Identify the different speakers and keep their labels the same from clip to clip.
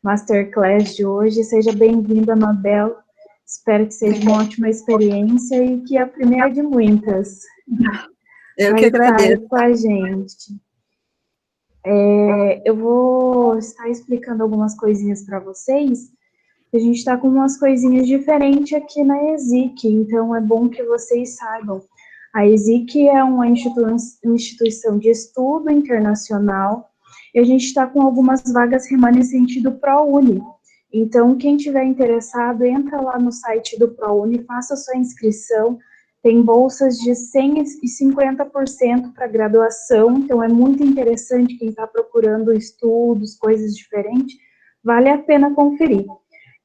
Speaker 1: masterclass de hoje. Seja bem-vinda, Mabel. Espero que seja uma ótima experiência e que a primeira de muitas.
Speaker 2: Eu que agradeço.
Speaker 1: Com a gente. Eu vou estar explicando algumas coisinhas para vocês. A gente está com umas coisinhas diferentes aqui na ESIC, então é bom que vocês saibam. A ESIC é uma instituição de estudo internacional e a gente está com algumas vagas remanescentes do ProUni. Então, quem tiver interessado, entra lá no site do ProUni, faça sua inscrição. Tem bolsas de 100% e 50% para graduação, então é muito interessante quem está procurando estudos, coisas diferentes, vale a pena conferir.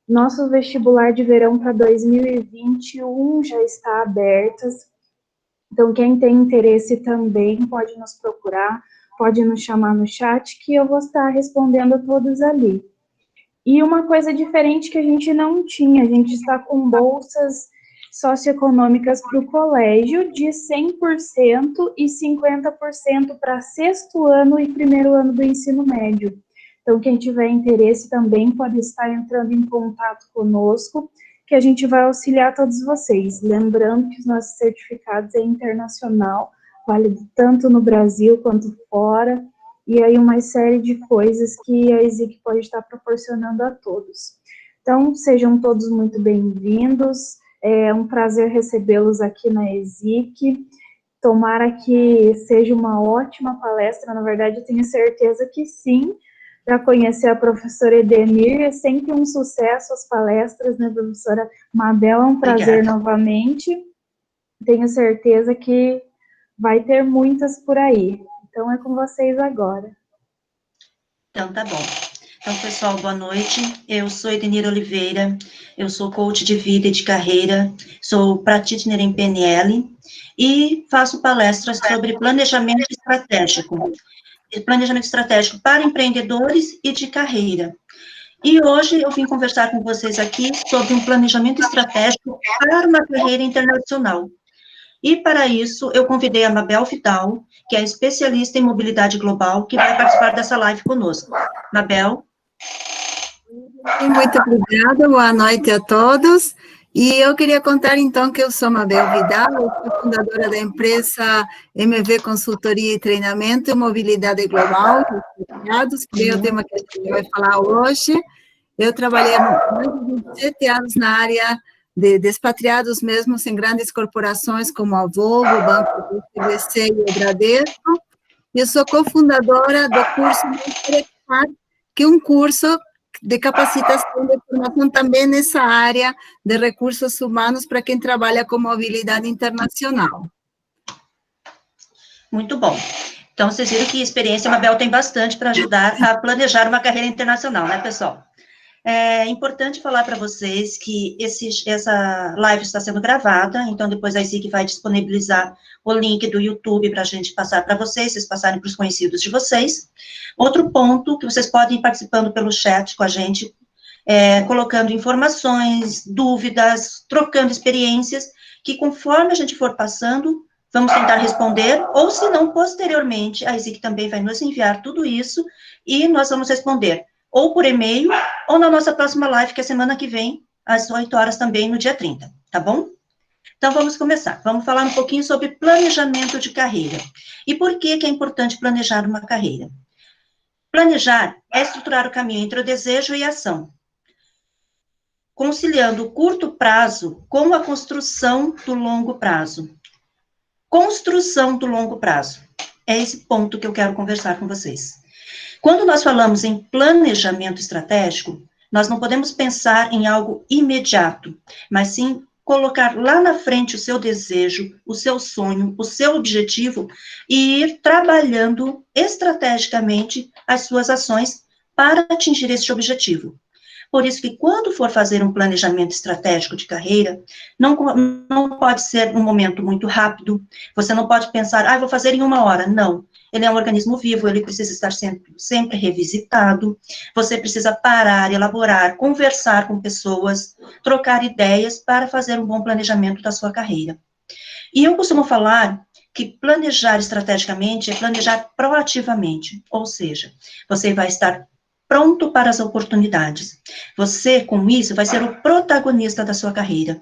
Speaker 1: Nosso vestibular de verão para 2021 já está aberto, então quem tem interesse também pode nos procurar, pode nos chamar no chat, que eu vou estar respondendo a todos ali. E uma coisa diferente que a gente não tinha, a gente está com bolsas socioeconômicas para o colégio de 100% e 50% para sexto ano e primeiro ano do ensino médio. Então, quem tiver interesse também pode estar entrando em contato conosco, que a gente vai auxiliar todos vocês. Lembrando que os nossos certificados é internacional, válido tanto no Brasil quanto fora, e aí uma série de coisas que a ESIC pode estar proporcionando a todos. Então, sejam todos muito bem-vindos, é um prazer recebê-los aqui na ESIC. Tomara que seja uma ótima palestra, na verdade eu tenho certeza que sim. Já conheci a professora Edenir, é sempre um sucesso as palestras, né, professora Mabel, é um prazer novamente. Tenho certeza que vai ter muitas por aí. Então, é com vocês agora.
Speaker 3: Então, tá bom. Então, pessoal, boa noite. Eu sou Edenir Oliveira, eu sou coach de vida e de carreira, sou practitioner em PNL e faço palestras sobre planejamento estratégico para empreendedores e de carreira. E hoje eu vim conversar com vocês aqui sobre um planejamento estratégico para uma carreira internacional. E, para isso, eu convidei a Mabel Vidal, que é especialista em mobilidade global, que vai participar dessa live conosco. Mabel?
Speaker 2: Muito obrigada, boa noite a todos. E eu queria contar, então, que eu sou Mabel Vidal, eu sou fundadora da empresa MV Consultoria e Treinamento e Mobilidade Global, que é o tema que a gente vai falar hoje. Eu trabalhei há mais de 27 anos na área de expatriados mesmo, em grandes corporações como a Volvo, o Banco do CVC e o Bradesco. Eu sou cofundadora do curso Expat, que é um curso de capacitação de formação também nessa área de recursos humanos para quem trabalha com mobilidade internacional.
Speaker 3: Muito bom. Então, vocês viram que experiência a Mabel tem bastante para ajudar a planejar uma carreira internacional, né, pessoal? É importante falar para vocês que essa live está sendo gravada, então depois a ESIC vai disponibilizar o link do YouTube para a gente passar para vocês passarem para os conhecidos de vocês. Outro ponto, que vocês podem ir participando pelo chat com a gente, colocando informações, dúvidas, trocando experiências, que conforme a gente for passando, vamos tentar responder, ou se não, posteriormente, a ESIC também vai nos enviar tudo isso, e nós vamos responder ou por e-mail, ou na nossa próxima live, que é semana que vem, às 8 horas também, no dia 30, tá bom? Então, vamos começar. Vamos falar um pouquinho sobre planejamento de carreira. E por que é importante planejar uma carreira? Planejar é estruturar o caminho entre o desejo e a ação, conciliando o curto prazo com a construção do longo prazo. Construção do longo prazo. É esse ponto que eu quero conversar com vocês. Quando nós falamos em planejamento estratégico, nós não podemos pensar em algo imediato, mas sim colocar lá na frente o seu desejo, o seu sonho, o seu objetivo e ir trabalhando estrategicamente as suas ações para atingir esse objetivo. Por isso que quando for fazer um planejamento estratégico de carreira, não pode ser um momento muito rápido, você não pode pensar, vou fazer em 1 hora, não. Ele é um organismo vivo, ele precisa estar sempre revisitado, você precisa parar, elaborar, conversar com pessoas, trocar ideias para fazer um bom planejamento da sua carreira. E eu costumo falar que planejar estrategicamente é planejar proativamente, ou seja, você vai estar pronto para as oportunidades. Você, com isso, vai ser o protagonista da sua carreira.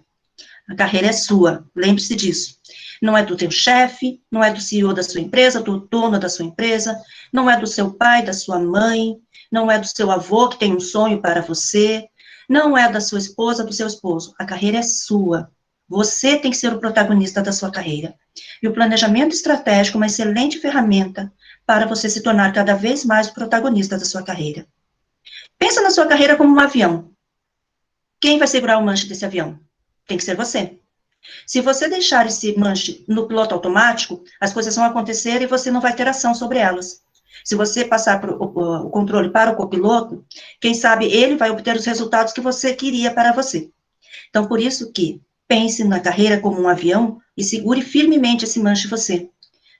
Speaker 3: A carreira é sua, lembre-se disso. Não é do teu chefe, não é do CEO da sua empresa, do dono da sua empresa, não é do seu pai, da sua mãe, não é do seu avô que tem um sonho para você, não é da sua esposa, do seu esposo. A carreira é sua. Você tem que ser o protagonista da sua carreira. E o planejamento estratégico é uma excelente ferramenta para você se tornar cada vez mais o protagonista da sua carreira. Pensa na sua carreira como um avião. Quem vai segurar o manche desse avião? Tem que ser você. Se você deixar esse manche no piloto automático, as coisas vão acontecer e você não vai ter ação sobre elas. Se você passar o controle para o copiloto, quem sabe ele vai obter os resultados que você queria para você. Então, por isso que pense na carreira como um avião e segure firmemente esse manche você.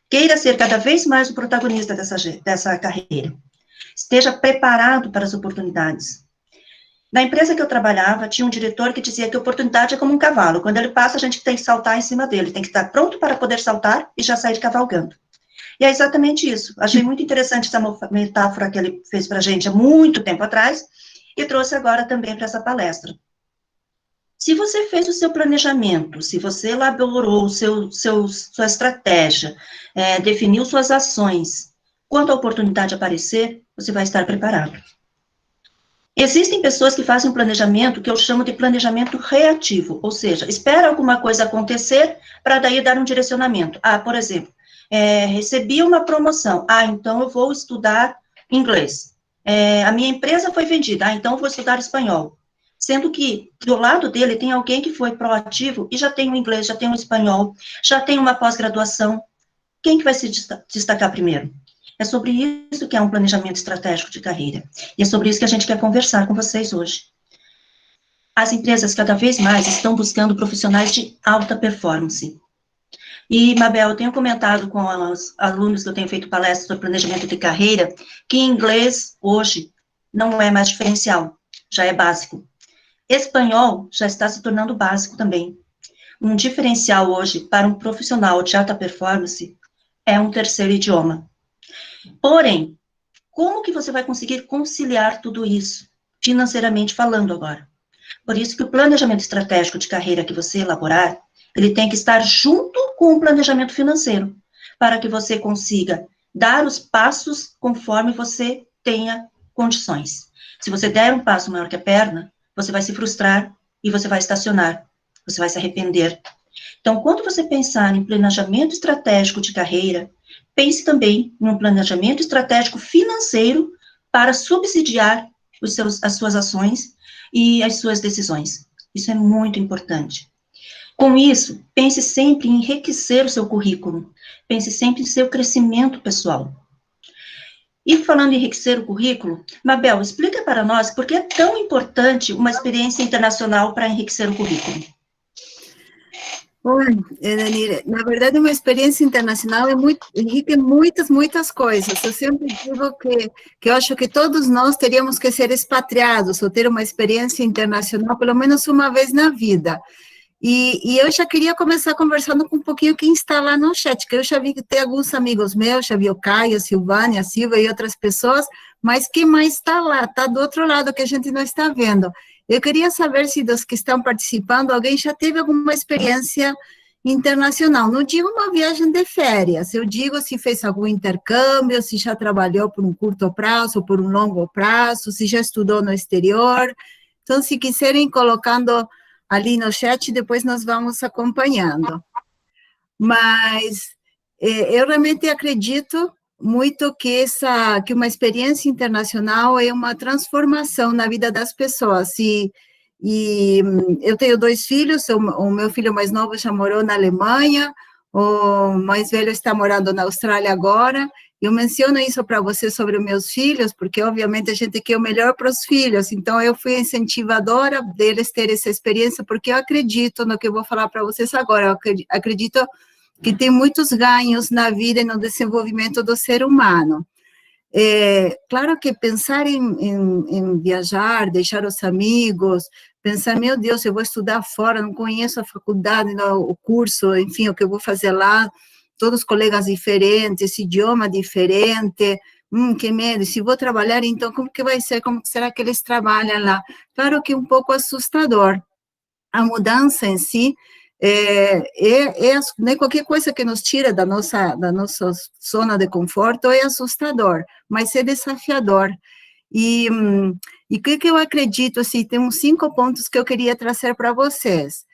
Speaker 3: Queira ser cada vez mais o protagonista dessa carreira. Esteja preparado para as oportunidades. Na empresa que eu trabalhava, tinha um diretor que dizia que a oportunidade é como um cavalo. Quando ele passa, a gente tem que saltar em cima dele. Tem que estar pronto para poder saltar e já sair cavalgando. E é exatamente isso. Achei muito interessante essa metáfora que ele fez para a gente há muito tempo atrás e trouxe agora também para essa palestra. Se você fez o seu planejamento, se você elaborou sua estratégia, definiu suas ações, quando a oportunidade aparecer, você vai estar preparado. Existem pessoas que fazem um planejamento que eu chamo de planejamento reativo, ou seja, espera alguma coisa acontecer para daí dar um direcionamento. Por exemplo, recebi uma promoção, então eu vou estudar inglês. A minha empresa foi vendida, então eu vou estudar espanhol. Sendo que do lado dele tem alguém que foi proativo e já tem o inglês, já tem o espanhol, já tem uma pós-graduação. Quem que vai se destacar primeiro? É sobre isso que é um planejamento estratégico de carreira. E é sobre isso que a gente quer conversar com vocês hoje. As empresas cada vez mais estão buscando profissionais de alta performance. E, Mabel, eu tenho comentado com os alunos que eu tenho feito palestras sobre planejamento de carreira, que inglês, hoje, não é mais diferencial, já é básico. Espanhol já está se tornando básico também. Um diferencial hoje para um profissional de alta performance é um terceiro idioma. Porém, como que você vai conseguir conciliar tudo isso, financeiramente falando agora? Por isso que o planejamento estratégico de carreira que você elaborar, ele tem que estar junto com o planejamento financeiro, para que você consiga dar os passos conforme você tenha condições. Se você der um passo maior que a perna, você vai se frustrar e você vai estacionar, você vai se arrepender. Então, quando você pensar em planejamento estratégico de carreira, pense também em um planejamento estratégico financeiro para subsidiar as suas ações e as suas decisões. Isso é muito importante. Com isso, pense sempre em enriquecer o seu currículo, pense sempre em seu crescimento pessoal. E falando em enriquecer o currículo, Mabel, explica para nós por que é tão importante uma experiência internacional para enriquecer o currículo.
Speaker 2: Oi, Danira, na verdade, uma experiência internacional enriquece muitas coisas. Eu sempre digo que eu acho que todos nós teríamos que ser expatriados ou ter uma experiência internacional pelo menos uma vez na vida. E eu já queria começar conversando com um pouquinho quem está lá no chat, que eu já vi que tem alguns amigos meus, já vi o Caio, a Silvânia, a Silva e outras pessoas, mas quem mais está lá? Está do outro lado que a gente não está vendo. Eu queria saber se dos que estão participando, alguém já teve alguma experiência internacional. Não digo uma viagem de férias, eu digo se fez algum intercâmbio, se já trabalhou por um curto prazo, por um longo prazo, se já estudou no exterior. Então, se quiserem colocando ali no chat, depois nós vamos acompanhando. Mas eu realmente acredito muito que uma experiência internacional é uma transformação na vida das pessoas. E eu tenho 2 filhos, o meu filho mais novo já morou na Alemanha, o mais velho está morando na Austrália agora. Eu menciono isso para você sobre os meus filhos, porque, obviamente, a gente quer o melhor para os filhos. Então, eu fui incentivadora deles ter essa experiência, porque eu acredito no que eu vou falar para vocês agora. Eu acredito que tem muitos ganhos na vida e no desenvolvimento do ser humano. Claro que pensar em viajar, deixar os amigos, pensar, meu Deus, eu vou estudar fora, não conheço a faculdade, o curso, enfim, o que eu vou fazer lá, todos colegas diferentes, idioma diferente, que medo, se vou trabalhar, então como que vai ser, como será que eles trabalham lá? Claro que é um pouco assustador. A mudança em si, né, qualquer coisa que nos tira da nossa zona de conforto é assustador, mas é desafiador. E o que eu acredito, assim, tem uns 5 pontos que eu queria trazer para vocês.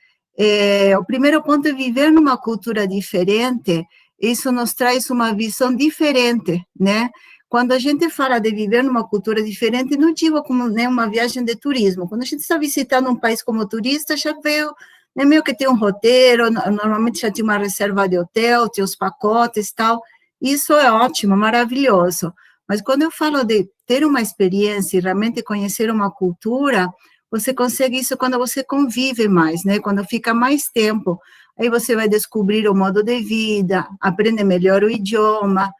Speaker 2: O primeiro ponto é viver numa cultura diferente, isso nos traz uma visão diferente, né? Quando a gente fala de viver numa cultura diferente, não digo como, né, uma viagem de turismo. Quando a gente está visitando um país como turista, já veio, né, meio que tem um roteiro, normalmente já tem uma reserva de hotel, tem os pacotes e tal. Isso é ótimo, maravilhoso. Mas quando eu falo de ter uma experiência e realmente conhecer uma cultura, você consegue isso quando você convive mais, né? Quando fica mais tempo. Aí você vai descobrir o modo de vida, aprende melhor o idioma,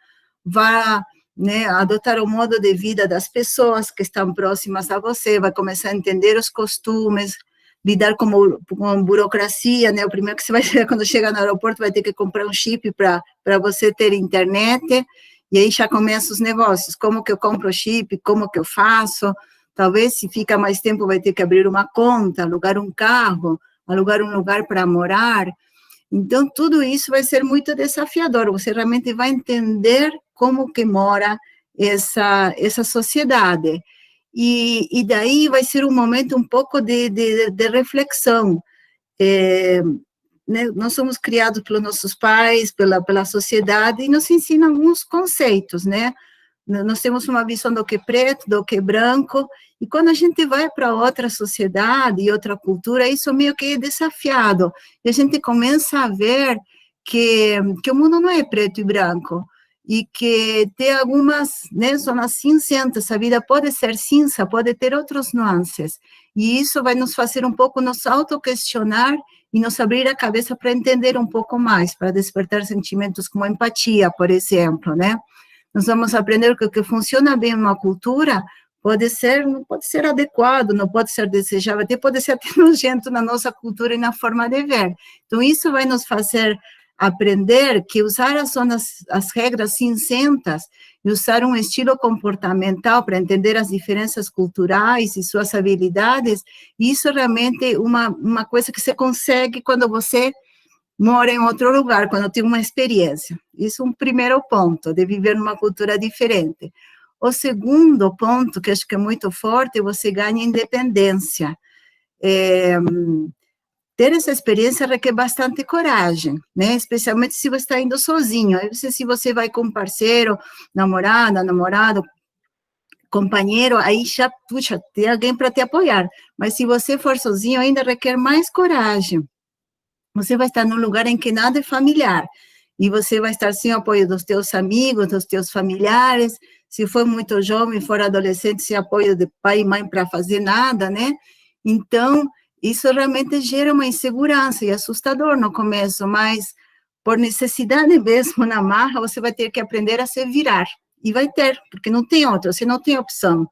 Speaker 2: vai, né, adotar o modo de vida das pessoas que estão próximas a você, vai começar a entender os costumes, lidar com burocracia, né? O primeiro que você vai fazer quando chega no aeroporto vai ter que comprar um chip para você ter internet. E aí já começam os negócios, como que eu compro o chip, como que eu faço, talvez se fica mais tempo vai ter que abrir uma conta, alugar um carro, alugar um lugar para morar. Então, tudo isso vai ser muito desafiador, você realmente vai entender como que mora essa sociedade. E daí vai ser um momento um pouco de reflexão. Né, nós somos criados pelos nossos pais, pela sociedade, e nos ensinam alguns conceitos, né? Nós temos uma visão do que é preto, do que é branco, e quando a gente vai para outra sociedade e outra cultura, isso meio que é desafiado, e a gente começa a ver que o mundo não é preto e branco, e que tem algumas, né, zonas cinzentas, a vida pode ser cinza, pode ter outros nuances, e isso vai nos fazer um pouco nos autoquestionar e nos abrir a cabeça para entender um pouco mais, para despertar sentimentos como empatia, por exemplo, né? Nós vamos aprender que o que funciona bem em uma cultura não pode ser adequado, não pode ser desejável, até pode ser até nojento na nossa cultura e na forma de ver. Então, isso vai nos fazer aprender que usar as regras cinzentas e usar um estilo comportamental para entender as diferenças culturais e suas habilidades, isso realmente é uma coisa que você consegue quando você mora em outro lugar, quando tem uma experiência. Isso é um primeiro ponto, de viver numa cultura diferente. O segundo ponto, que acho que é muito forte, é você ganha independência. Ter essa experiência requer bastante coragem, né? Especialmente se você está indo sozinho. Aí se você vai com um parceiro, namorado, companheiro, aí já, puxa, tem alguém para te apoiar. Mas se você for sozinho, ainda requer mais coragem. Você vai estar num lugar em que nada é familiar. E você vai estar sem o apoio dos teus amigos, dos teus familiares. Se for muito jovem, for adolescente, sem apoio de pai e mãe para fazer nada, né? Então, isso realmente gera uma insegurança e assustador no começo, mas por necessidade mesmo, na marra, você vai ter que aprender a se virar. E vai ter, porque não tem outra, você não tem opção.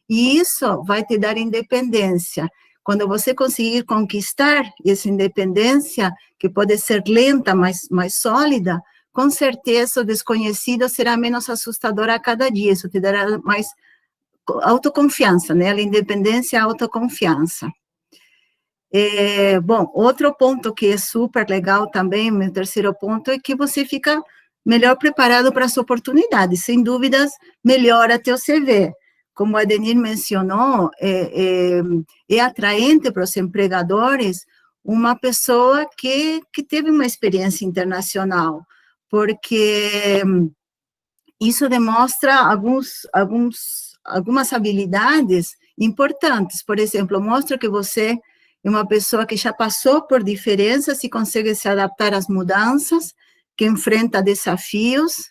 Speaker 2: E isso vai te dar independência. Quando você conseguir conquistar essa independência, que pode ser lenta, mas mais sólida, com certeza o desconhecido será menos assustador a cada dia. Isso te dará mais autoconfiança, né? A independência e a autoconfiança. Bom, outro ponto que é super legal também, meu terceiro ponto, é que você fica melhor preparado para as oportunidades. Sem dúvidas, melhora teu CV. Como a Denir mencionou, é atraente para os empregadores uma pessoa que teve uma experiência internacional, porque isso demonstra algumas habilidades importantes. Por exemplo, mostra que você é uma pessoa que já passou por diferenças e consegue se adaptar às mudanças, que enfrenta desafios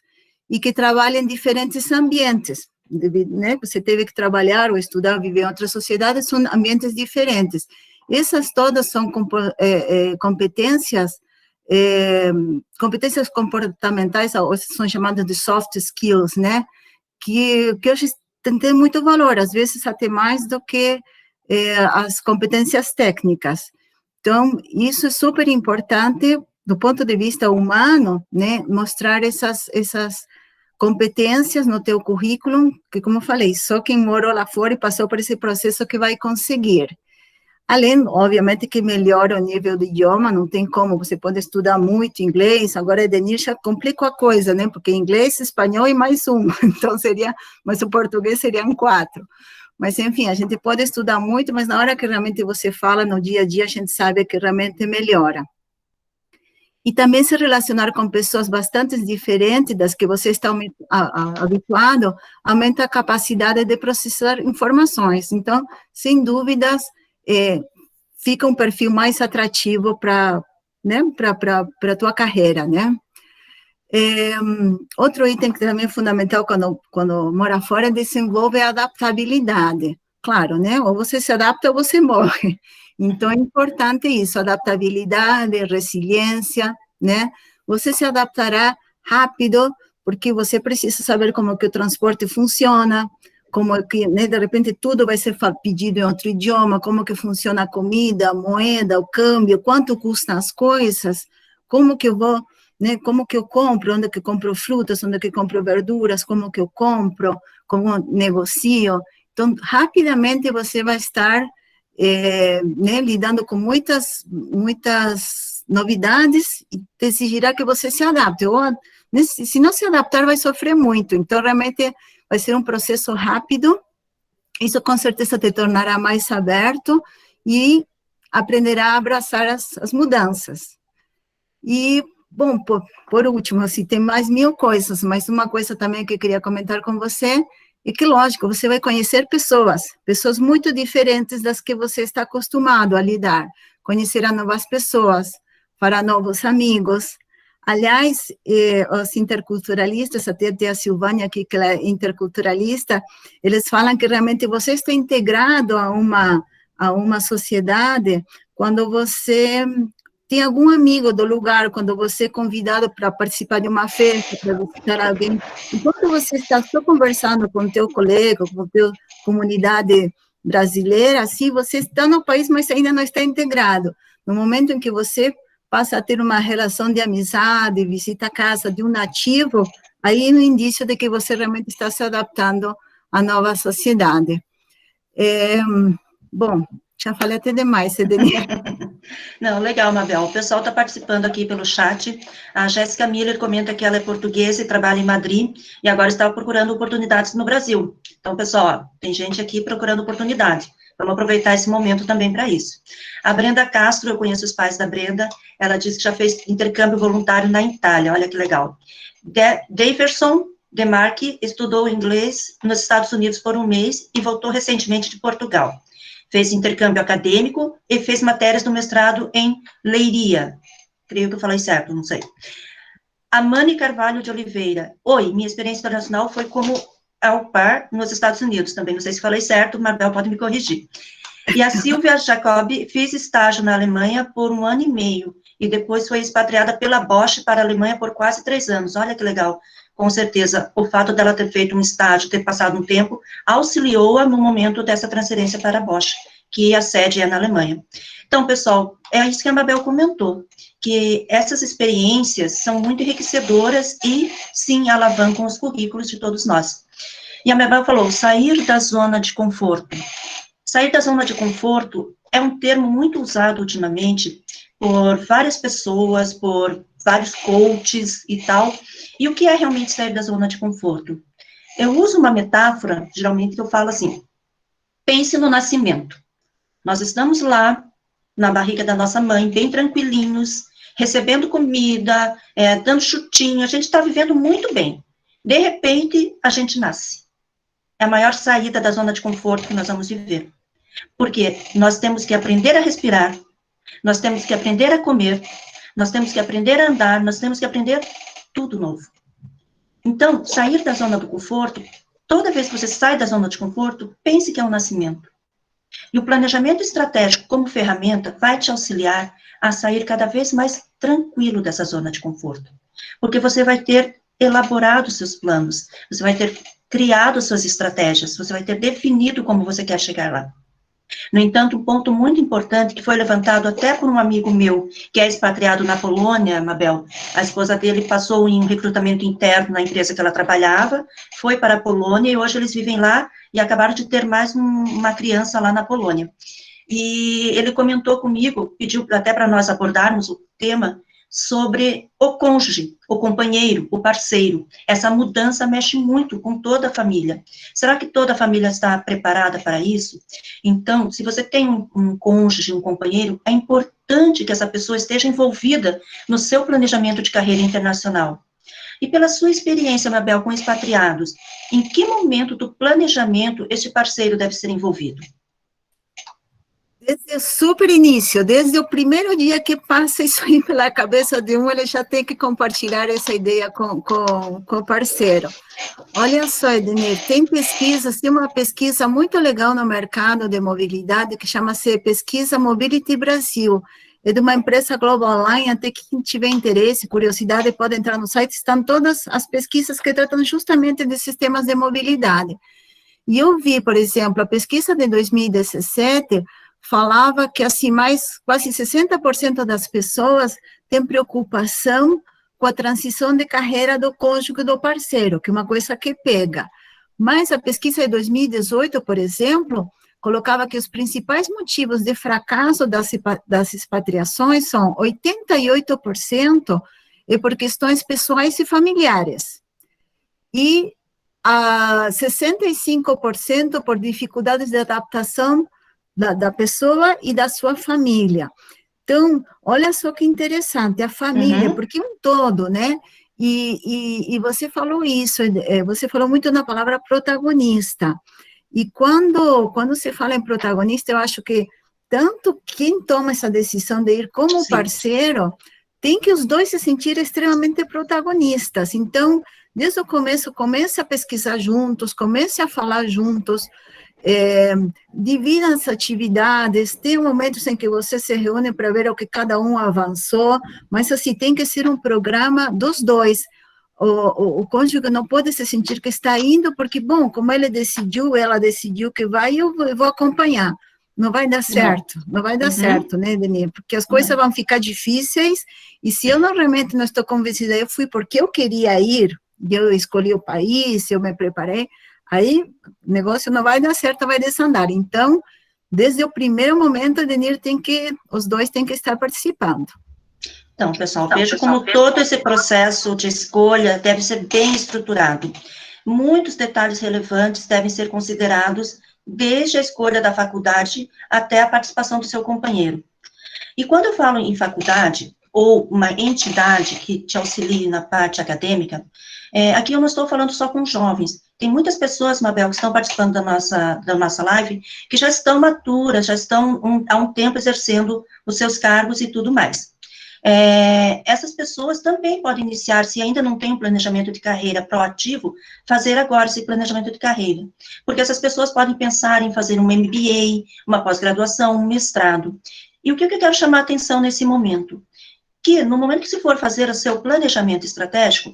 Speaker 2: e que trabalha em diferentes ambientes, né? Você teve que trabalhar ou estudar, viver em outras sociedades, são ambientes diferentes. Essas todas são competências comportamentais, ou são chamadas de soft skills, né? Que hoje tem muito valor, às vezes até mais do que as competências técnicas. Então, isso é super importante do ponto de vista humano, né, mostrar essas competências no teu currículo, que, como eu falei, só quem morou lá fora e passou por esse processo que vai conseguir. Além, obviamente, que melhora o nível do idioma, não tem como, você pode estudar muito inglês, agora Edenir já complicou a coisa, né, porque inglês, espanhol e mais um, então mas o português seriam 4. Mas, enfim, a gente pode estudar muito, mas na hora que realmente você fala, no dia a dia, a gente sabe que realmente melhora. E também se relacionar com pessoas bastante diferentes das que você está habituado, aumenta a capacidade de processar informações. Então, sem dúvidas, fica um perfil mais atrativo para, né, para a tua carreira, né? Outro item que também é fundamental quando mora fora, desenvolve a adaptabilidade. Claro, né? Ou você se adapta ou você morre. Então, é importante isso, adaptabilidade, resiliência, né? Você se adaptará rápido, porque você precisa saber como que o transporte funciona, como que, né, de repente, tudo vai ser pedido em outro idioma, como que funciona a comida, a moeda, o câmbio, quanto custam as coisas, como que eu vou, né, como que eu compro, onde que eu compro frutas, onde que eu compro verduras, como que eu compro, como eu negocio. Então, rapidamente você vai estar né, lidando com muitas novidades e exigirá que você se adapte. Ou, né, se não se adaptar, vai sofrer muito. Então, realmente, vai ser um processo rápido. Isso, com certeza, te tornará mais aberto e aprenderá a abraçar as mudanças. E, bom, por último, assim, tem mais 1000 coisas, mas uma coisa também que eu queria comentar com você é que, lógico, você vai conhecer pessoas muito diferentes das que você está acostumado a lidar, conhecerá novas pessoas, fará novos amigos. Aliás, os interculturalistas, até a Silvânia aqui, que ela é interculturalista, eles falam que realmente você está integrado a uma sociedade quando você tem algum amigo do lugar, quando você é convidado para participar de uma festa, para visitar alguém, enquanto você está só conversando com o teu colega, com a tua comunidade brasileira, assim, você está no país, mas ainda não está integrado. No momento em que você passa a ter uma relação de amizade, visita a casa de um nativo, aí é um indício de que você realmente está se adaptando à nova sociedade. Bom, já falei até demais, Edenir.
Speaker 3: Não, legal, Mabel. O pessoal está participando aqui pelo chat. A Jéssica Miller comenta que ela é portuguesa e trabalha em Madrid, e agora está procurando oportunidades no Brasil. Então, pessoal, tem gente aqui procurando oportunidade. Vamos aproveitar esse momento também para isso. A Brenda Castro, eu conheço os pais da Brenda, ela disse que já fez intercâmbio voluntário na Itália, olha que legal. Daverson Demarque estudou inglês nos Estados Unidos por um mês e voltou recentemente de Portugal. Fez intercâmbio acadêmico e fez matérias do mestrado em Leiria. Creio que eu falei certo, não sei. A Mani Carvalho de Oliveira. Oi, minha experiência internacional foi como au pair nos Estados Unidos também. Não sei se falei certo, Mabel pode me corrigir. E a Silvia Jacob fez estágio na Alemanha por 1 ano e meio. E depois foi expatriada pela Bosch para a Alemanha por quase 3 anos. Olha que legal. Com certeza, o fato dela ter feito um estágio, ter passado um tempo, auxiliou-a no momento dessa transferência para a Bosch, que a sede é na Alemanha. Então, pessoal, é isso que a Mabel comentou, que essas experiências são muito enriquecedoras e, sim, alavancam os currículos de todos nós. E a Mabel falou, sair da zona de conforto. Sair da zona de conforto é um termo muito usado ultimamente por várias pessoas, por vários coaches e tal. E o que é realmente sair da zona de conforto? Eu uso uma metáfora, geralmente, que eu falo assim, pense no nascimento. Nós estamos lá, na barriga da nossa mãe, bem tranquilinhos, recebendo comida, dando chutinho, a gente está vivendo muito bem. De repente, a gente nasce. É a maior saída da zona de conforto que nós vamos viver. Porque nós temos que aprender a respirar, nós temos que aprender a comer, nós temos que aprender a andar, nós temos que aprender tudo novo. Então, sair da zona do conforto, toda vez que você sai da zona de conforto, pense que é um nascimento. E o planejamento estratégico como ferramenta vai te auxiliar a sair cada vez mais tranquilo dessa zona de conforto. Porque você vai ter elaborado seus planos, você vai ter criado suas estratégias, você vai ter definido como você quer chegar lá. No entanto, um ponto muito importante que foi levantado até por um amigo meu, que é expatriado na Polônia, Mabel, a esposa dele passou em um recrutamento interno na empresa que ela trabalhava, foi para a Polônia e hoje eles vivem lá e acabaram de ter mais uma criança lá na Polônia. E ele comentou comigo, pediu até para nós abordarmos o tema sobre o cônjuge, o companheiro, o parceiro. Essa mudança mexe muito com toda a família. Será que toda a família está preparada para isso? Então, se você tem um cônjuge, um companheiro, é importante que essa pessoa esteja envolvida no seu planejamento de carreira internacional. E pela sua experiência, Mabel, com expatriados, em que momento do planejamento este parceiro deve ser envolvido?
Speaker 2: Desde o super início, desde o primeiro dia que passa isso aí pela cabeça de um, ele já tem que compartilhar essa ideia com o parceiro. Olha só, Edenir, tem pesquisas, tem uma pesquisa muito legal no mercado de mobilidade que chama-se Pesquisa Mobility Brasil. É de uma empresa Global Online, até quem tiver interesse, curiosidade, pode entrar no site, estão todas as pesquisas que tratam justamente de sistemas de mobilidade. E eu vi, por exemplo, a pesquisa de 2017 falava que, assim, quase 60% das pessoas têm preocupação com a transição de carreira do cônjuge do parceiro, que é uma coisa que pega. Mas a pesquisa de 2018, por exemplo, colocava que os principais motivos de fracasso das expatriações são 88% é por questões pessoais e familiares. E 65% por dificuldades de adaptação da pessoa e da sua família. Então, olha só que interessante, a família, porque um todo, né? E você falou isso, você falou muito na palavra protagonista. E quando se fala em protagonista, eu acho que tanto quem toma essa decisão de ir como parceiro, tem que os dois se sentirem extremamente protagonistas. Então, desde o começo, comece a pesquisar juntos, comece a falar juntos, dividam as atividades, tem momentos em que você se reúne para ver o que cada um avançou, mas assim, tem que ser um programa dos dois. O cônjuge não pode se sentir que está indo, porque, bom, como ele decidiu, ela decidiu que vai, eu vou acompanhar. Não vai dar certo, não vai dar certo, né, Denir? Porque as coisas vão ficar difíceis, e se eu realmente não estou convencida, eu fui porque eu queria ir, eu escolhi o país, eu me preparei, aí o negócio não vai dar certo, vai desandar. Então, desde o primeiro momento, Denir, os dois têm que estar participando.
Speaker 3: Então, pessoal, veja como todo esse processo de escolha deve ser bem estruturado. Muitos detalhes relevantes devem ser considerados desde a escolha da faculdade até a participação do seu companheiro. E quando eu falo em faculdade, ou uma entidade que te auxilie na parte acadêmica, aqui eu não estou falando só com jovens. Tem muitas pessoas, Mabel, que estão participando da nossa live, que já estão maturas, já estão há um tempo exercendo os seus cargos e tudo mais. Essas pessoas também podem iniciar, se ainda não tem um planejamento de carreira proativo, fazer agora esse planejamento de carreira. Porque essas pessoas podem pensar em fazer um MBA, uma pós-graduação, um mestrado. E o que eu quero chamar a atenção nesse momento? Que no momento que se for fazer o seu planejamento estratégico,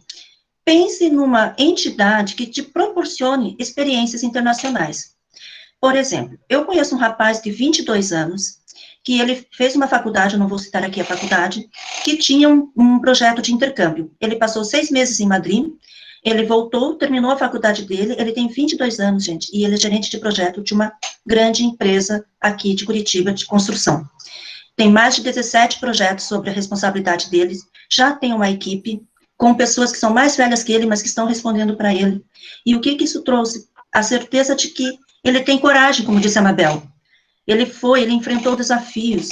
Speaker 3: pense numa entidade que te proporcione experiências internacionais. Por exemplo, eu conheço um rapaz de 22 anos, que ele fez uma faculdade, eu não vou citar aqui a faculdade, que tinha um projeto de intercâmbio. Ele passou 6 meses em Madrid, ele voltou, terminou a faculdade dele, ele tem 22 anos, gente, e ele é gerente de projeto de uma grande empresa aqui de Curitiba, de construção. Tem mais de 17 projetos sobre a responsabilidade deles, já tem uma equipe com pessoas que são mais velhas que ele, mas que estão respondendo para ele. E o que isso trouxe? A certeza de que ele tem coragem, como disse a Mabel. Ele enfrentou desafios,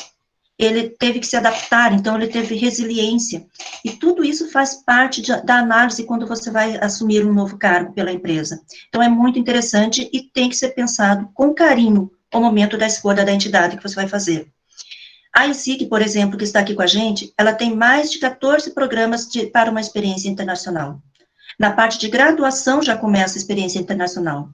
Speaker 3: ele teve que se adaptar, então ele teve resiliência. E tudo isso faz parte da análise quando você vai assumir um novo cargo pela empresa. Então é muito interessante e tem que ser pensado com carinho o momento da escolha da entidade que você vai fazer. A ESIC, por exemplo, que está aqui com a gente, ela tem mais de 14 programas para uma experiência internacional. Na parte de graduação já começa a experiência internacional.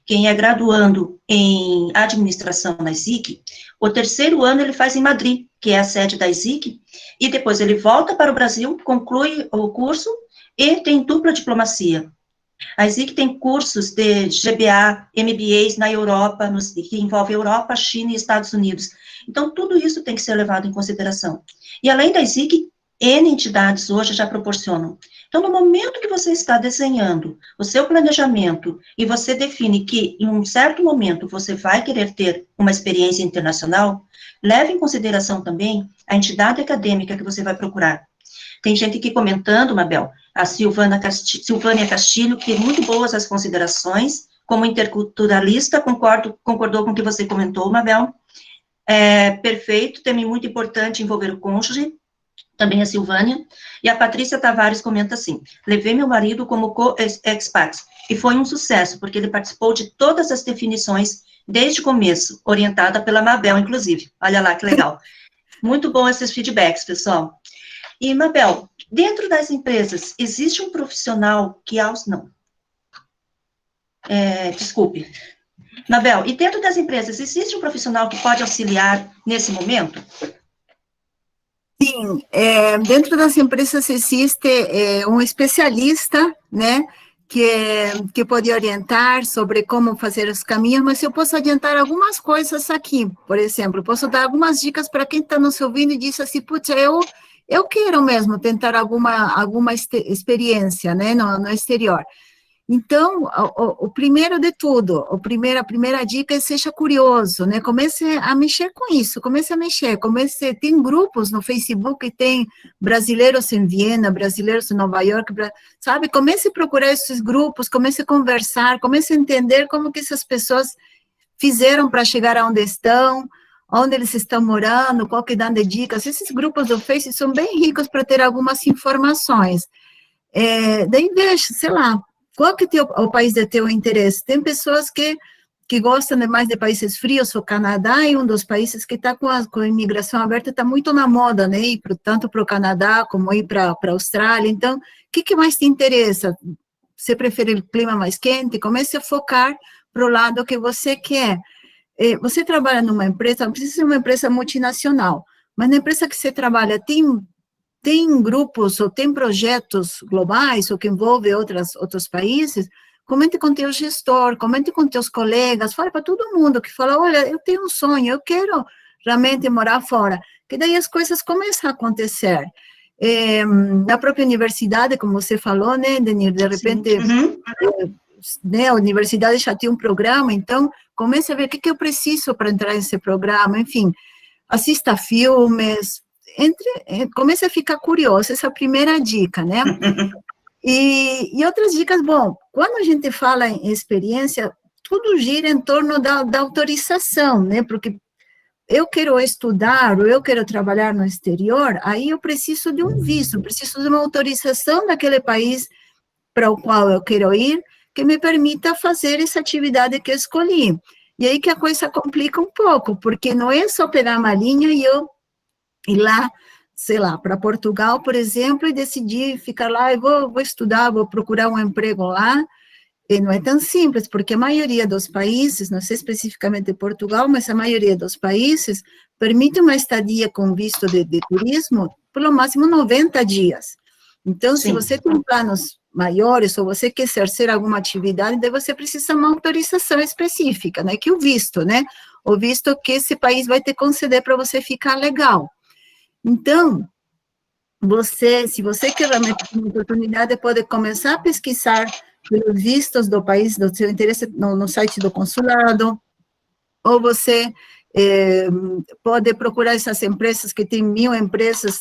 Speaker 3: Quem é graduando em administração na ESIC, o 3º ano ele faz em Madrid, que é a sede da ESIC, e depois ele volta para o Brasil, conclui o curso e tem dupla diplomacia. A ESIC tem cursos de GBA, MBAs na Europa, que envolve Europa, China e Estados Unidos. Então, tudo isso tem que ser levado em consideração. E além da ESIC, N entidades hoje já proporcionam. Então, no momento que você está desenhando o seu planejamento e você define que, em um certo momento, você vai querer ter uma experiência internacional, leve em consideração também a entidade acadêmica que você vai procurar. Tem gente aqui comentando, Mabel, a Silvânia Castilho, que muito boas as considerações, como interculturalista, concordou com o que você comentou, Mabel. Perfeito, tema muito importante envolver o cônjuge, também a Silvânia, e a Patrícia Tavares comenta assim, levei meu marido como co-expat, e foi um sucesso, porque ele participou de todas as definições, desde o começo, orientada pela Mabel, inclusive, olha lá que legal. Muito bom esses feedbacks, pessoal. E, Mabel, dentro das empresas, existe um profissional que desculpe. Mabel, e dentro das empresas, existe um profissional que pode auxiliar nesse momento?
Speaker 2: Sim, dentro das empresas existe um especialista, né, que pode orientar sobre como fazer os caminhos, mas eu posso adiantar algumas coisas aqui, por exemplo, posso dar algumas dicas para quem está nos ouvindo e diz assim, putz, eu quero mesmo tentar alguma experiência, né, no exterior. Então, o primeiro de tudo, a primeira dica é seja curioso, né? Comece a mexer com isso, tem grupos no Facebook que tem brasileiros em Viena, brasileiros em Nova York, sabe? Comece a procurar esses grupos, comece a conversar, comece a entender como que essas pessoas fizeram para chegar aonde estão, onde eles estão morando, qual que dão de dicas. Esses grupos do Facebook são bem ricos para ter algumas informações. Daí veja, sei lá, qual que é o país de teu interesse? Tem pessoas que gostam mais de países frios, o Canadá é um dos países que está com a imigração aberta, está muito na moda, né? Tanto para o Canadá como ir para a Austrália. Então, o que mais te interessa? Você prefere o clima mais quente? Comece a focar para o lado que você quer. Você trabalha numa empresa, não precisa ser uma empresa multinacional, mas na empresa que você trabalha, tem grupos ou tem projetos globais ou que envolvem outros países, comente com teu gestor, comente com teus colegas, fale para todo mundo que fala, olha, eu tenho um sonho, eu quero realmente morar fora, que daí as coisas começam a acontecer. Na própria universidade, como você falou, né, Denir, de repente, né, a universidade já tem um programa, então comece a ver o que eu preciso para entrar nesse programa, enfim, assista filmes, comece a ficar curioso, essa é a primeira dica, né? E outras dicas, bom, quando a gente fala em experiência, tudo gira em torno da autorização, né? Porque eu quero estudar ou eu quero trabalhar no exterior, aí eu preciso de um visto, preciso de uma autorização daquele país para o qual eu quero ir, que me permita fazer essa atividade que eu escolhi. E aí que a coisa complica um pouco, porque não é só pegar uma linha e eu ir lá, sei lá, para Portugal, por exemplo, e decidir ficar lá, eu vou estudar, vou procurar um emprego lá, e não é tão simples, porque a maioria dos países, não sei especificamente Portugal, mas a maioria dos países permite uma estadia com visto de turismo pelo máximo 90 dias. Então, se você tem planos maiores, ou você quer exercer alguma atividade, daí você precisa de uma autorização específica, né, que o visto, né, o visto que esse país vai te conceder para você ficar legal. Então, se você quer realmente ter uma oportunidade, pode começar a pesquisar pelos vistos do país, do seu interesse, no site do consulado, ou você pode procurar essas empresas, que tem 1000 empresas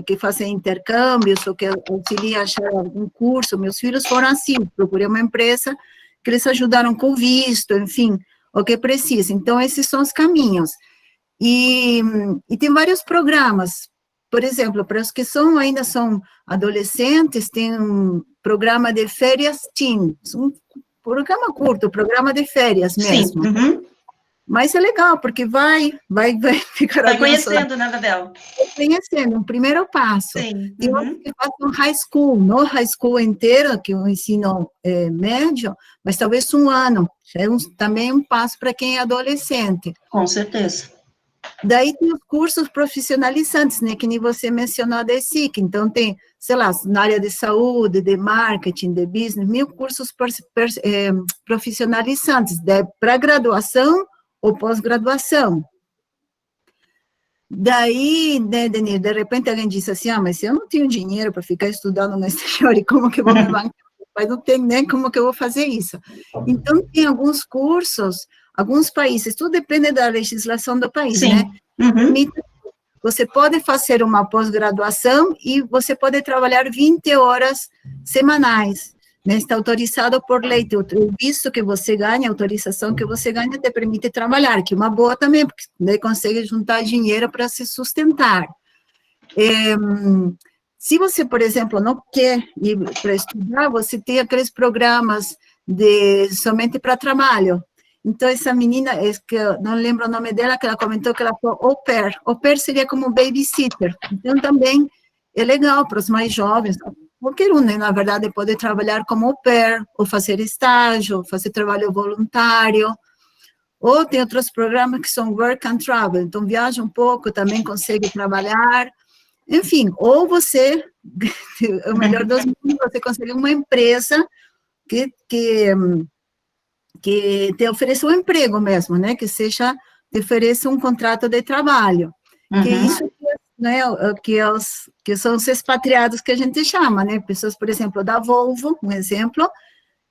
Speaker 2: que fazem intercâmbios, ou que auxiliam a achar algum curso. Meus filhos foram assim, procurei uma empresa que eles ajudaram com visto, enfim, o que precisa. Então, esses são os caminhos. E tem vários programas, por exemplo, para os que ainda são adolescentes, tem um programa de férias teen, um programa curto, programa de férias mesmo.
Speaker 3: Sim,
Speaker 2: Mas é legal, porque vai ficar...
Speaker 3: Vai conhecendo, né, Mabel?
Speaker 2: Conhecendo, um primeiro passo.
Speaker 3: Sim.
Speaker 2: Tem outros que fazem high school, não high school inteiro, que é o ensino médio, mas talvez um ano, já é também um passo para quem é adolescente.
Speaker 3: Com certeza.
Speaker 2: Daí tem os cursos profissionalizantes, né, que nem você mencionou da ESIC, então tem, sei lá, na área de saúde, de marketing, de business, 1000 cursos profissionalizantes, para graduação ou pós-graduação. Daí, né, Denise, de repente alguém disse assim, mas eu não tenho dinheiro para ficar estudando no exterior, e como que eu vou me bancar? Mas não tem nem como que eu vou fazer isso. Então, tem alguns cursos, alguns países, tudo depende da legislação do país,
Speaker 3: Sim.
Speaker 2: né?
Speaker 3: Uhum.
Speaker 2: Você pode fazer uma pós-graduação e você pode trabalhar 20 horas semanais, né? Está autorizado por lei, o visto que você ganha, a autorização que você ganha te permite trabalhar, que é uma boa também, porque daí consegue juntar dinheiro para se sustentar. Se você, por exemplo, não quer ir para estudar, você tem aqueles programas somente para trabalho. Então, essa menina, que eu não lembro o nome dela, que ela comentou que ela foi au pair. Au pair seria como babysitter. Então, também é legal para os mais jovens. Qualquer um, né, na verdade, pode trabalhar como au pair, ou fazer estágio, fazer trabalho voluntário. Ou tem outros programas que são work and travel. Então, viaja um pouco, também consegue trabalhar. Enfim, ou você, o melhor dos mundos, você consegue uma empresa que te ofereça um emprego mesmo, né, que seja, te ofereça um contrato de trabalho, que isso, né, que são os expatriados que a gente chama, né, pessoas, por exemplo, da Volvo, um exemplo,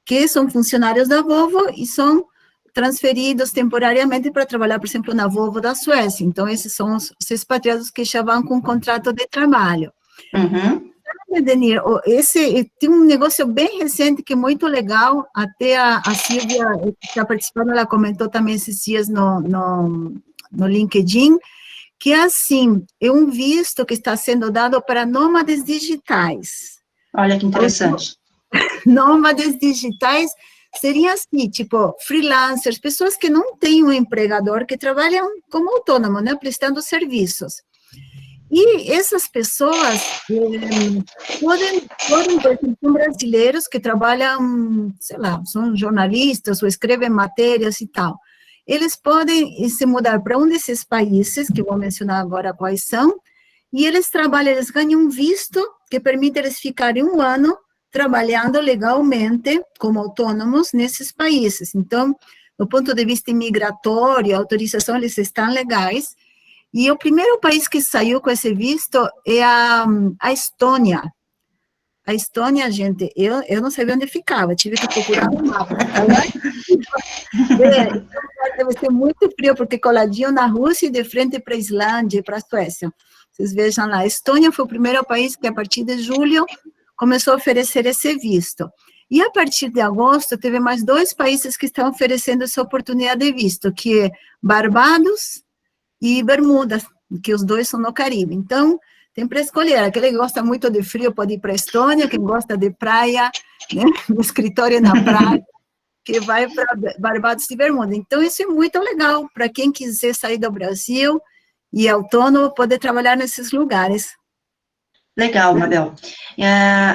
Speaker 2: que são funcionários da Volvo e são transferidos temporariamente para trabalhar, por exemplo, na Volvo da Suécia. Então, esses são os expatriados que já vão com um contrato de trabalho. Denir, tem um negócio bem recente que é muito legal, até a Silvia, que está participando, ela comentou também esses dias no LinkedIn, que é assim, é um visto que está sendo dado para nômades digitais.
Speaker 3: Olha que interessante.
Speaker 2: Nômades digitais seriam assim, tipo, freelancers, pessoas que não têm um empregador, que trabalham como autônomo, né, prestando serviços. E essas pessoas podem, por exemplo, são brasileiros que trabalham, sei lá, são jornalistas ou escrevem matérias e tal. Eles podem se mudar para um desses países, que eu vou mencionar agora quais são, e eles trabalham, eles ganham um visto que permite eles ficarem 1 ano trabalhando legalmente como autônomos nesses países. Então, do ponto de vista imigratório, a autorização, eles estão legais. E o primeiro país que saiu com esse visto é a Estônia. A Estônia, gente, eu não sabia onde ficava, tive que procurar no mapa. Deve ser muito frio, porque coladinho na Rússia e de frente para a Islândia e para a Suécia. Vocês vejam lá, a Estônia foi o primeiro país que, a partir de julho, começou a oferecer esse visto. E, a partir de agosto, teve mais 2 países que estão oferecendo essa oportunidade de visto, que é Barbados e Bermudas, que os 2 são no Caribe. Então, tem para escolher. Aquele que gosta muito de frio pode ir para a Estônia, quem gosta de praia, né, no escritório na praia, que vai para Barbados e Bermuda. Então, isso é muito legal para quem quiser sair do Brasil e é autônomo, poder trabalhar nesses lugares.
Speaker 3: Legal, Mabel.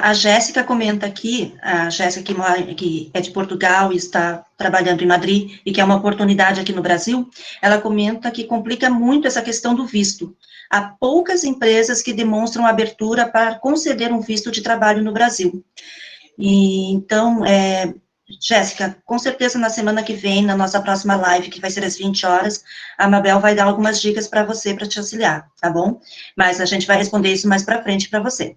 Speaker 3: A Jéssica comenta aqui, a Jéssica que é de Portugal e está trabalhando em Madrid, e que é uma oportunidade aqui no Brasil, ela comenta que complica muito essa questão do visto. Há poucas empresas que demonstram abertura para conceder um visto de trabalho no Brasil. E, então, Jéssica, com certeza na semana que vem, na nossa próxima live, que vai ser às 20 horas, a Mabel vai dar algumas dicas para você, para te auxiliar, tá bom? Mas a gente vai responder isso mais para frente para você.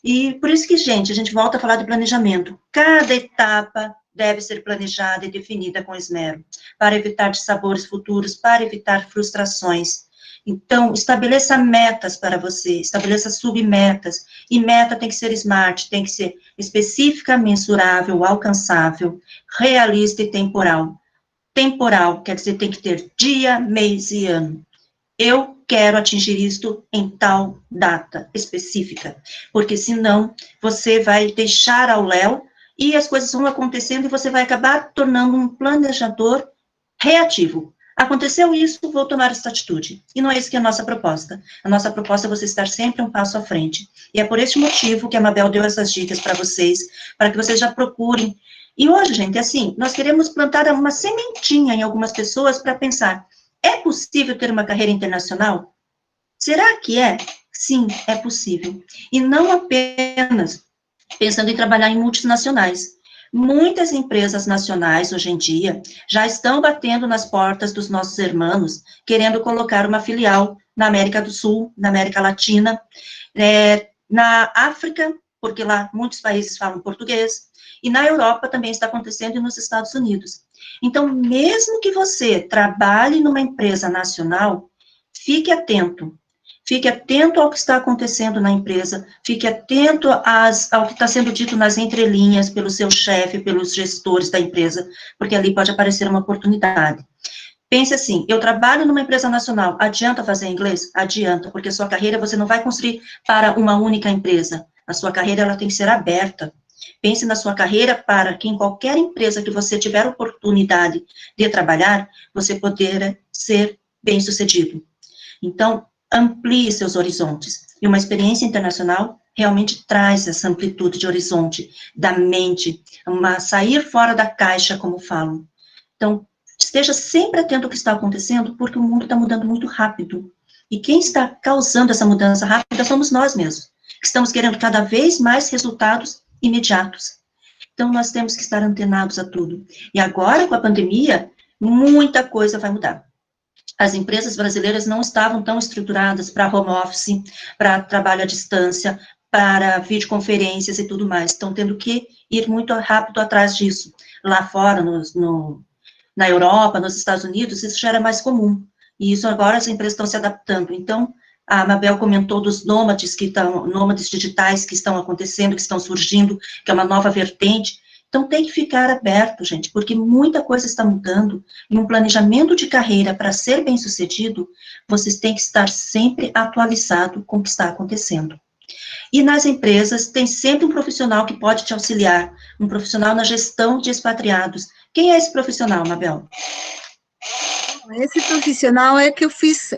Speaker 3: E por isso que, gente, a gente volta a falar de planejamento. Cada etapa deve ser planejada e definida com esmero, para evitar dissabores futuros, para evitar frustrações. Então, estabeleça metas para você, estabeleça submetas, e meta tem que ser smart, tem que ser específica, mensurável, alcançável, realista e temporal. Temporal quer dizer, tem que ter dia, mês e ano. Eu quero atingir isto em tal data específica, porque senão você vai deixar ao léu e as coisas vão acontecendo e você vai acabar tornando um planejador reativo. Aconteceu isso, vou tomar essa atitude. E não é isso que é a nossa proposta. A nossa proposta é você estar sempre um passo à frente. E é por este motivo que a Mabel deu essas dicas para vocês, para que vocês já procurem. E hoje, gente, assim, nós queremos plantar uma sementinha em algumas pessoas para pensar, É possível ter uma carreira internacional? Será que é? Sim, é possível. E não apenas pensando em trabalhar em multinacionais. Muitas empresas nacionais, hoje em dia, já estão batendo nas portas dos nossos irmãos, querendo colocar uma filial na América do Sul, na América Latina, na África, porque lá muitos países falam português, e na Europa também está acontecendo, e nos Estados Unidos. Então, mesmo que você trabalhe numa empresa nacional, fique atento. Fique atento ao que está acontecendo na empresa, fique atento ao que está sendo dito nas entrelinhas pelo seu chefe, pelos gestores da empresa, porque ali pode aparecer uma oportunidade. Pense assim, eu trabalho numa empresa nacional, adianta fazer inglês? Adianta, porque a sua carreira você não vai construir para uma única empresa, a sua carreira ela tem que ser aberta. Pense na sua carreira para que em qualquer empresa que você tiver oportunidade de trabalhar, você poder ser bem-sucedido. Então, amplie seus horizontes. E uma experiência internacional realmente traz essa amplitude de horizonte, da mente, sair fora da caixa, como falam. Então, esteja sempre atento ao que está acontecendo, porque o mundo está mudando muito rápido. E quem está causando essa mudança rápida somos nós mesmos, que estamos querendo cada vez mais resultados imediatos. Então, nós temos que estar antenados a tudo. E agora, com a pandemia, muita coisa vai mudar. As empresas brasileiras não estavam tão estruturadas para home office, para trabalho à distância, para videoconferências e tudo mais. Estão tendo que ir muito rápido atrás disso. Lá fora, na Europa, nos Estados Unidos, isso já era mais comum. E isso agora as empresas estão se adaptando. Então, a Mabel comentou dos nômades digitais que estão acontecendo, que estão surgindo, que é uma nova vertente. Então, tem que ficar aberto, gente, porque muita coisa está mudando, e um planejamento de carreira para ser bem-sucedido, vocês têm que estar sempre atualizado com o que está acontecendo. E nas empresas, tem sempre um profissional que pode te auxiliar, um profissional na gestão de expatriados. Quem é esse profissional, Mabel?
Speaker 2: Esse profissional é que eu fiz,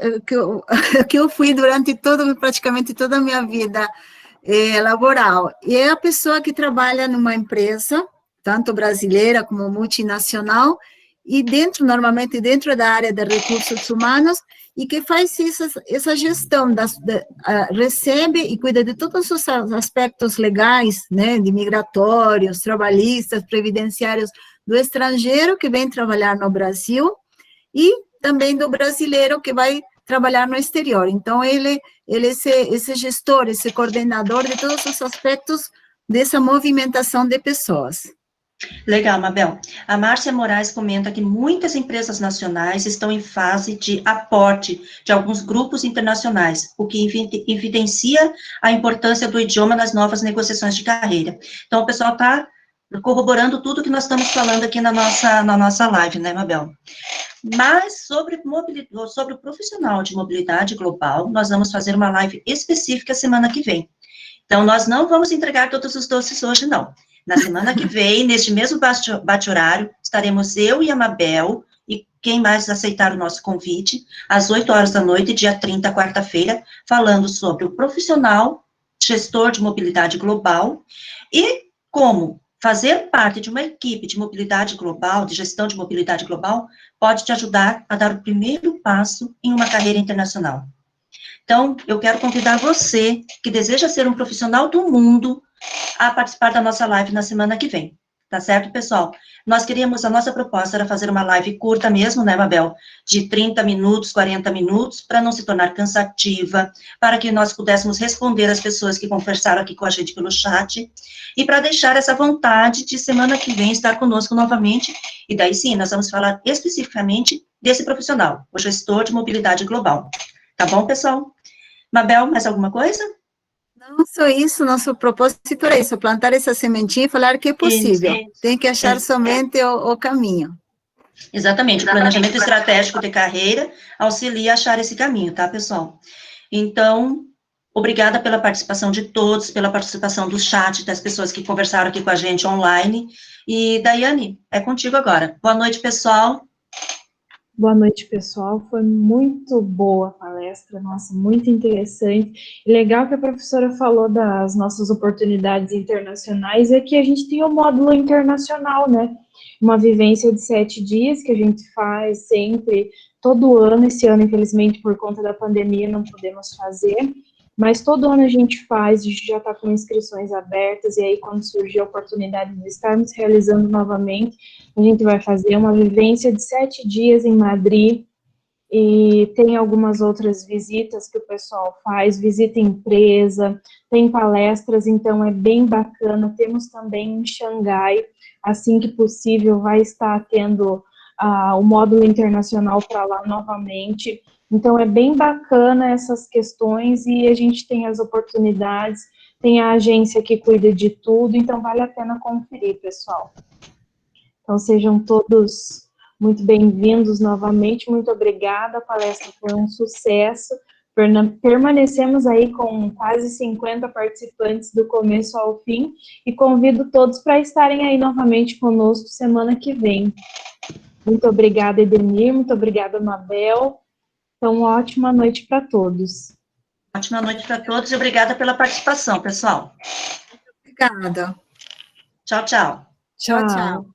Speaker 2: que eu fui durante praticamente toda a minha vida laboral. E é a pessoa que trabalha numa empresa, tanto brasileira como multinacional, e normalmente dentro da área de recursos humanos, e que faz essa gestão, recebe e cuida de todos os aspectos legais, né, de migratórios, trabalhistas, previdenciários, do estrangeiro que vem trabalhar no Brasil, e também do brasileiro que vai trabalhar no exterior. Então, ele é esse gestor, esse coordenador de todos os aspectos dessa movimentação de pessoas.
Speaker 3: Legal, Mabel. A Márcia Moraes comenta que muitas empresas nacionais estão em fase de aporte de alguns grupos internacionais, o que evidencia a importância do idioma nas novas negociações de carreira. Então, o pessoal está corroborando tudo que nós estamos falando aqui na nossa live, né, Mabel? Mas sobre o profissional de mobilidade global, nós vamos fazer uma live específica semana que vem. Então, nós não vamos entregar todos os doces hoje, não. Na semana que vem, neste mesmo bate-horário, estaremos eu e a Mabel, e quem mais aceitar o nosso convite, às 8 horas da noite, dia 30, quarta-feira, falando sobre o profissional gestor de mobilidade global e como fazer parte de uma equipe de mobilidade global, de gestão de mobilidade global, pode te ajudar a dar o primeiro passo em uma carreira internacional. Então, eu quero convidar você, que deseja ser um profissional do mundo, a participar da nossa live na semana que vem. Tá certo, pessoal? A nossa proposta era fazer uma live curta mesmo, né, Mabel? De 30 minutos, 40 minutos, para não se tornar cansativa, para que nós pudéssemos responder às pessoas que conversaram aqui com a gente pelo chat, e para deixar essa vontade de semana que vem estar conosco novamente, e daí sim, nós vamos falar especificamente desse profissional, o gestor de mobilidade global. Tá bom, pessoal? Mabel, mais alguma coisa?
Speaker 2: Não, só isso, nosso propósito é isso, plantar essa sementinha e falar que é possível. Isso. Tem que achar somente o caminho.
Speaker 3: Exatamente, o planejamento estratégico de carreira auxilia a achar esse caminho, tá, pessoal? Então, obrigada pela participação de todos, pela participação do chat, das pessoas que conversaram aqui com a gente online. E, Daiane, é contigo agora. Boa noite, pessoal.
Speaker 1: Boa noite, pessoal. Foi muito boa a palestra, nossa, muito interessante. E legal que a professora falou das nossas oportunidades internacionais, é que a gente tem um módulo internacional, né? Uma vivência de 7 dias que a gente faz sempre todo ano, esse ano, infelizmente, por conta da pandemia, não podemos fazer, mas todo ano a gente faz, a gente já está com inscrições abertas, e aí quando surgir a oportunidade de estarmos realizando novamente, a gente vai fazer uma vivência de 7 dias em Madrid, e tem algumas outras visitas que o pessoal faz, visita empresa, tem palestras, então é bem bacana. Temos também em Xangai, assim que possível, vai estar tendo o módulo internacional para lá novamente. Então é bem bacana essas questões e a gente tem as oportunidades, tem a agência que cuida de tudo, então vale a pena conferir, pessoal. Então sejam todos muito bem-vindos novamente, muito obrigada, a palestra foi um sucesso, permanecemos aí com quase 50 participantes do começo ao fim, e convido todos para estarem aí novamente conosco semana que vem. Muito obrigada, Edenir, muito obrigada, Mabel, então ótima noite para todos.
Speaker 3: Ótima noite para todos e obrigada pela participação, pessoal.
Speaker 2: Obrigada.
Speaker 3: Tchau, tchau.
Speaker 2: Tchau, tchau.